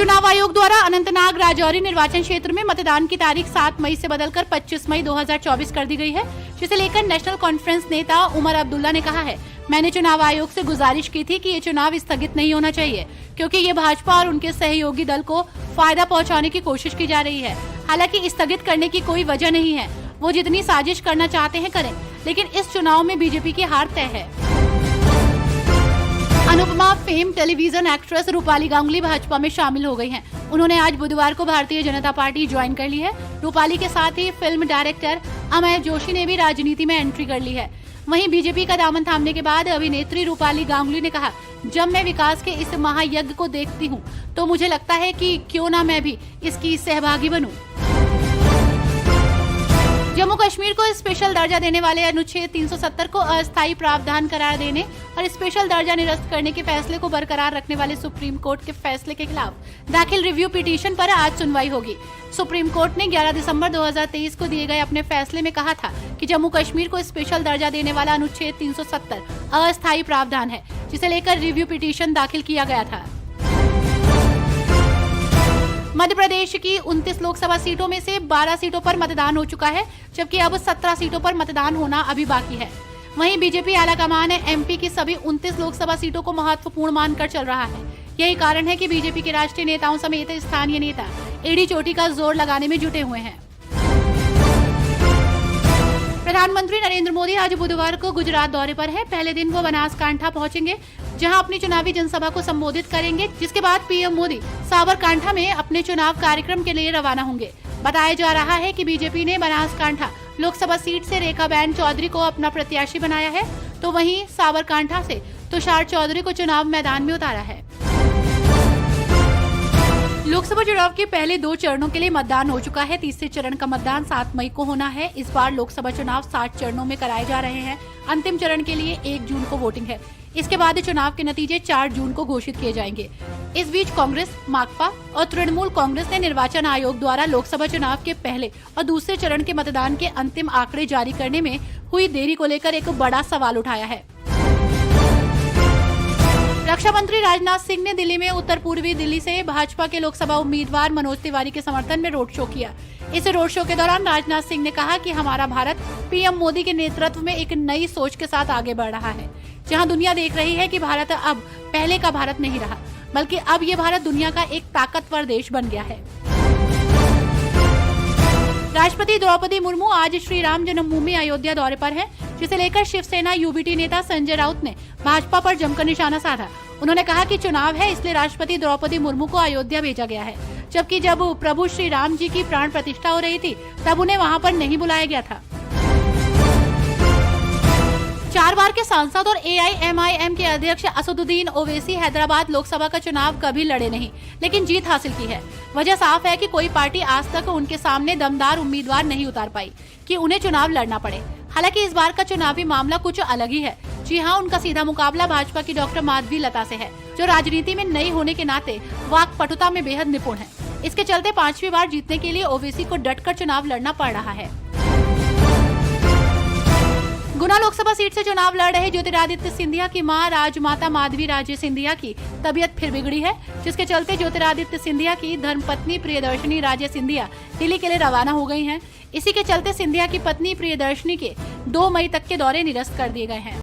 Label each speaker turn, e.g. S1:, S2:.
S1: चुनाव आयोग द्वारा अनंतनाग राजौरी निर्वाचन क्षेत्र में मतदान की तारीख 7 मई से बदलकर 25 मई 2024 कर दी गई है, जिसे लेकर नेशनल कॉन्फ्रेंस नेता उमर अब्दुल्ला ने कहा है, मैंने चुनाव आयोग से गुजारिश की थी कि ये चुनाव स्थगित नहीं होना चाहिए, क्योंकि ये भाजपा और उनके सहयोगी दल को फायदा पहुंचाने की कोशिश की जा रही है। हालांकि स्थगित करने की कोई वजह नहीं है, वो जितनी साजिश करना चाहते हैं करें, लेकिन इस चुनाव में बीजेपी की हार तय है। Anupama fame television actress Rupali Ganguly Bhajpa में शामिल हो गई हैं। उन्होंने आज बुधवार को भारतीय जनता पार्टी ज्वाइन कर ली है। रूपाली के साथ ही फिल्म डायरेक्टर अमय जोशी ने भी राजनीति में एंट्री कर ली है। वहीं बीजेपी का दामन थामने के बाद अभिनेत्री रूपाली गांगुली ने कहा, जब मैं विकास के इस महायज्ञ को देखती हूँ तो मुझे लगता है कि क्यों ना मैं भी इसकी सहभागी बनूं। जम्मू कश्मीर को स्पेशल दर्जा देने वाले अनुच्छेद 370 को अस्थायी प्रावधान करार देने और स्पेशल दर्जा निरस्त करने के फैसले को बरकरार रखने वाले सुप्रीम कोर्ट के फैसले के खिलाफ दाखिल रिव्यू पिटीशन पर आज सुनवाई होगी। सुप्रीम कोर्ट ने 11 दिसंबर 2023 को दिए गए अपने फैसले में कहा था कि जम्मू कश्मीर को स्पेशल दर्जा देने वाला अनुच्छेद 370 अस्थायी प्रावधान है, जिसे लेकर रिव्यू पिटीशन दाखिल किया गया था। मध्य प्रदेश की 29 लोकसभा सीटों में से 12 सीटों पर मतदान हो चुका है, जबकि अब 17 सीटों पर मतदान होना अभी बाकी है। वहीं बीजेपी आलाकमान एमपी की सभी 29 लोकसभा सीटों को महत्वपूर्ण मानकर चल रहा है। यही कारण है कि बीजेपी के राष्ट्रीय नेताओं समेत स्थानीय नेता एड़ी चोटी का जोर लगाने में जुटे हुए हैं। प्रधानमंत्री नरेंद्र मोदी आज बुधवार को गुजरात दौरे पर है। पहले दिन वो बनासकांठा पहुंचेंगे, जहां अपनी चुनावी जनसभा को संबोधित करेंगे, जिसके बाद पीएम मोदी साबरकांठा में अपने चुनाव कार्यक्रम के लिए रवाना होंगे। बताया जा रहा है कि बीजेपी ने बनासकांठा लोकसभा सीट से रेखाबेन चौधरी को अपना प्रत्याशी बनाया है, तो वहीं साबरकांठा से तुषार चौधरी को चुनाव मैदान में उतारा है। लोकसभा चुनाव के पहले 2 चरणों के लिए मतदान हो चुका है। तीसरे चरण का मतदान 7 मई को होना है। इस बार लोकसभा चुनाव 60 चरणों में कराए जा रहे हैं। अंतिम चरण के लिए 1 जून को वोटिंग है। इसके बाद चुनाव के नतीजे 4 जून को घोषित किए जाएंगे। इस बीच कांग्रेस, माकपा और तृणमूल कांग्रेस ने निर्वाचन आयोग द्वारा लोकसभा चुनाव के पहले और दूसरे चरण के मतदान के अंतिम आंकड़े जारी करने में हुई देरी को लेकर एक बड़ा सवाल उठाया है। रक्षा मंत्री राजनाथ सिंह ने दिल्ली में उत्तर पूर्वी दिल्ली से भाजपा के लोकसभा उम्मीदवार मनोज तिवारी के समर्थन में रोड शो किया। इस रोड शो के दौरान राजनाथ सिंह ने कहा कि हमारा भारत पीएम मोदी के नेतृत्व में एक नई सोच के साथ आगे बढ़ रहा है, जहां दुनिया देख रही है कि भारत अब पहले का भारत नहीं रहा, बल्कि अब ये भारत दुनिया का एक ताकतवर देश बन गया है। राष्ट्रपति द्रौपदी मुर्मू आज श्री राम जन्मभूमि अयोध्या दौरे पर हैं, जिसे लेकर शिवसेना यूबीटी नेता संजय राउत ने भाजपा पर जमकर निशाना साधा। उन्होंने कहा कि चुनाव है, इसलिए राष्ट्रपति द्रौपदी मुर्मू को अयोध्या भेजा गया है, जबकि जब प्रभु श्री राम जी की प्राण प्रतिष्ठा हो रही थी तब उन्हें वहां पर नहीं बुलाया गया था। 4 बार के सांसद और एआईएमआईएम के अध्यक्ष असदुद्दीन ओवैसी हैदराबाद लोकसभा का चुनाव कभी लड़े नहीं, लेकिन जीत हासिल की है। वजह साफ है कि कोई पार्टी आज तक उनके सामने दमदार उम्मीदवार नहीं उतार पाई कि उन्हें चुनाव लड़ना पड़े। हालांकि इस बार का चुनावी मामला कुछ अलग ही है। जी हां, उनका सीधा मुकाबला भाजपा की डॉक्टर माधवी लता से है, जो राजनीति में नई होने के नाते वाक्पटुता में बेहद निपुण है। इसके चलते 5वीं बार जीतने के लिए ओवैसी को डटकर चुनाव लड़ना पड़ रहा है। गुना लोकसभा सीट से चुनाव लड़ रहे ज्योतिरादित्य सिंधिया की मां राजमाता माधवी राजे सिंधिया की तबीयत फिर बिगड़ी है, जिसके चलते ज्योतिरादित्य सिंधिया की धर्मपत्नी प्रियदर्शनी राजे सिंधिया दिल्ली के लिए रवाना हो गई हैं। इसी के चलते सिंधिया की पत्नी प्रियदर्शनी के 2 मई तक के दौरे निरस्त कर दिए गए हैं।